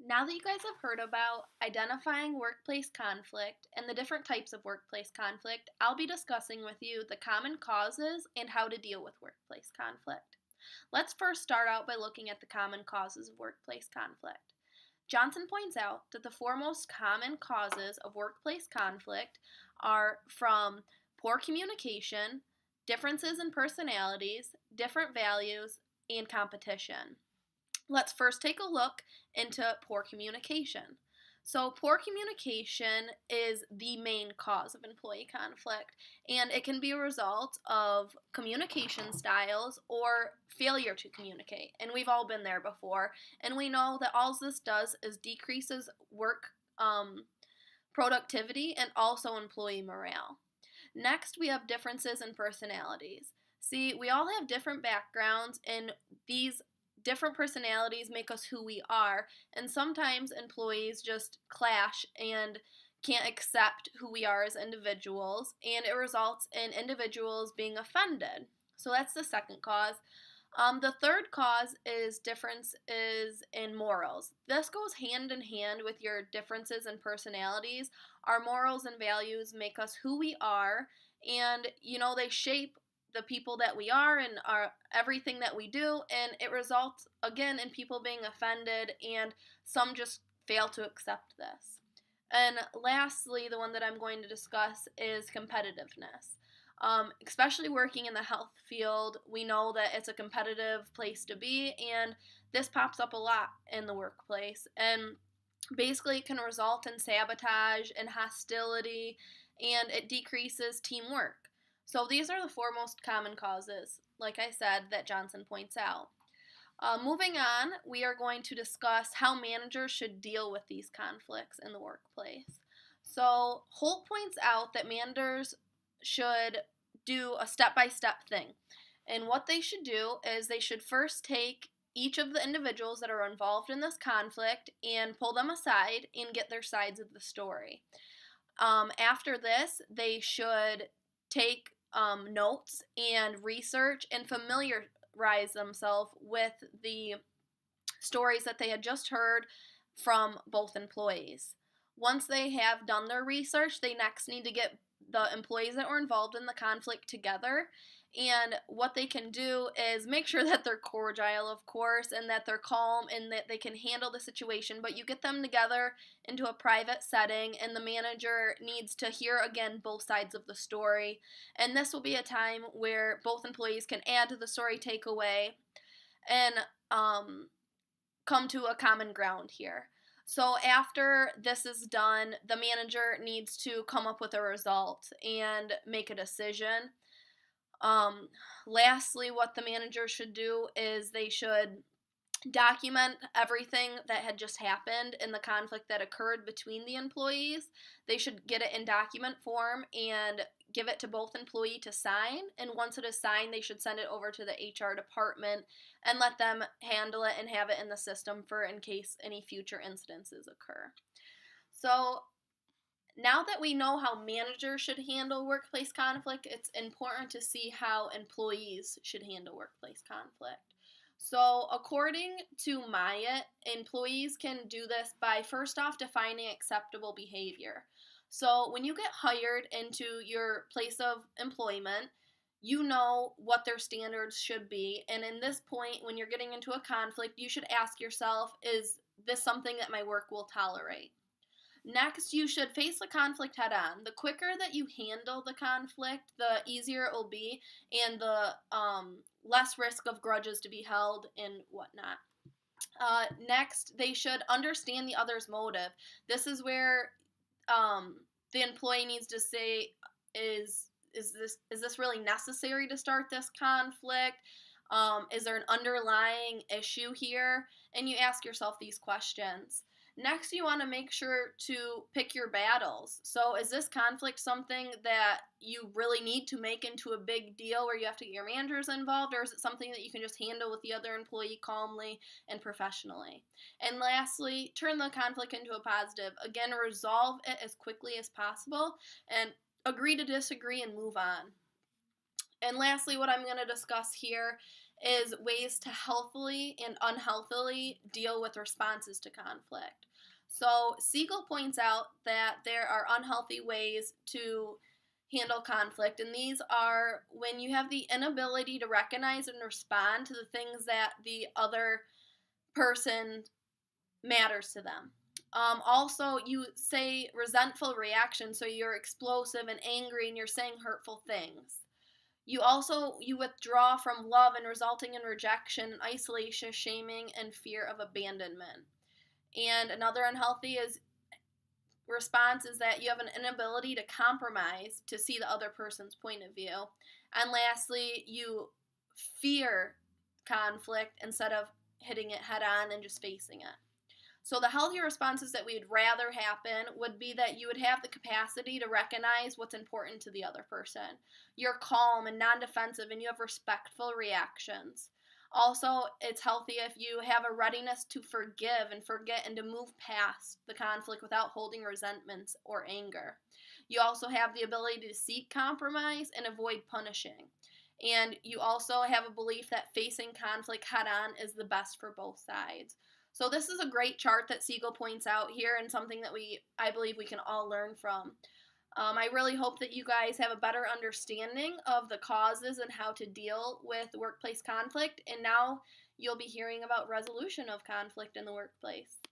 Now that you guys have heard about identifying workplace conflict and the different types of workplace conflict, I'll be discussing with you the common causes and how to deal with workplace conflict. Let's first start out by looking at the common causes of workplace conflict. Johnson points out that the four most common causes of workplace conflict are from poor communication, differences in personalities, different values, and competition. Let's first take a look into poor communication. So, poor communication is the main cause of employee conflict, and it can be a result of communication styles or failure to communicate. And we've all been there before, and we know that all this does is decreases work productivity and also employee morale. Next, we have differences in personalities. See, we all have different backgrounds, and these different personalities make us who we are, and sometimes employees just clash and can't accept who we are as individuals, and it results in individuals being offended. So that's the second cause. The third cause is differences in morals. This goes hand in hand with your differences in personalities. Our morals and values make us who we are, and they shape the people that we are and everything that we do, and it results again in people being offended, and some just fail to accept this. And lastly, the one that I'm going to discuss is competitiveness. Especially working in the health field, we know that it's a competitive place to be, and this pops up a lot in the workplace. And basically, it can result in sabotage and hostility, and it decreases teamwork. So, these are the four most common causes, like I said, that Johnson points out. Moving on, we are going to discuss how managers should deal with these conflicts in the workplace. So, Holt points out that managers should do a step-by-step thing. And what they should do is they should first take each of the individuals that are involved in this conflict and pull them aside and get their sides of the story. After this, they should take notes and research and familiarize themselves with the stories that they had just heard from both employees. Once they have done their research, they next need to get the employees that were involved in the conflict together. And what they can do is make sure that they're cordial, of course, and that they're calm and that they can handle the situation. But you get them together into a private setting, and the manager needs to hear again both sides of the story. And this will be a time where both employees can add to the story takeaway and come to a common ground here. So after this is done, the manager needs to come up with a result and make a decision. Lastly, what the manager should do is they should document everything that had just happened in the conflict that occurred between the employees. They should get it in document form and give it to both employee to sign, and once it is signed, they should send it over to the HR department and let them handle it and have it in the system for in case any future incidences occur. So now that we know how managers should handle workplace conflict, it's important to see how employees should handle workplace conflict. So according to Myatt, employees can do this by first off defining acceptable behavior. So when you get hired into your place of employment, you know what their standards should be. And in this point, when you're getting into a conflict, you should ask yourself, is this something that my work will tolerate? Next, you should face the conflict head on. The quicker that you handle the conflict, the easier it will be, and the less risk of grudges to be held and whatnot. Next, they should understand the other's motive. This is where the employee needs to say, is this really necessary to start this conflict? Is there an underlying issue here? And you ask yourself these questions. Next, you want to make sure to pick your battles. So is this conflict something that you really need to make into a big deal where you have to get your managers involved, or is it something that you can just handle with the other employee calmly and professionally? And lastly, turn the conflict into a positive. Again, resolve it as quickly as possible and agree to disagree and move on. And lastly, what I'm going to discuss here is ways to healthily and unhealthily deal with responses to conflict. So, Siegel points out that there are unhealthy ways to handle conflict, and these are when you have the inability to recognize and respond to the things that the other person matters to them. Also, you say resentful reactions, so you're explosive and angry and you're saying hurtful things. You withdraw from love and resulting in rejection and isolation, shaming, and fear of abandonment. And another unhealthy response is that you have an inability to compromise to see the other person's point of view. And lastly, you fear conflict instead of hitting it head on and just facing it. So the healthy responses that we'd rather happen would be that you would have the capacity to recognize what's important to the other person. You're calm and non-defensive and you have respectful reactions. Also, it's healthy if you have a readiness to forgive and forget and to move past the conflict without holding resentments or anger. You also have the ability to seek compromise and avoid punishing. And you also have a belief that facing conflict head on is the best for both sides. So this is a great chart that Siegel points out here and something that I believe we can all learn from. I really hope that you guys have a better understanding of the causes and how to deal with workplace conflict, and now you'll be hearing about resolution of conflict in the workplace.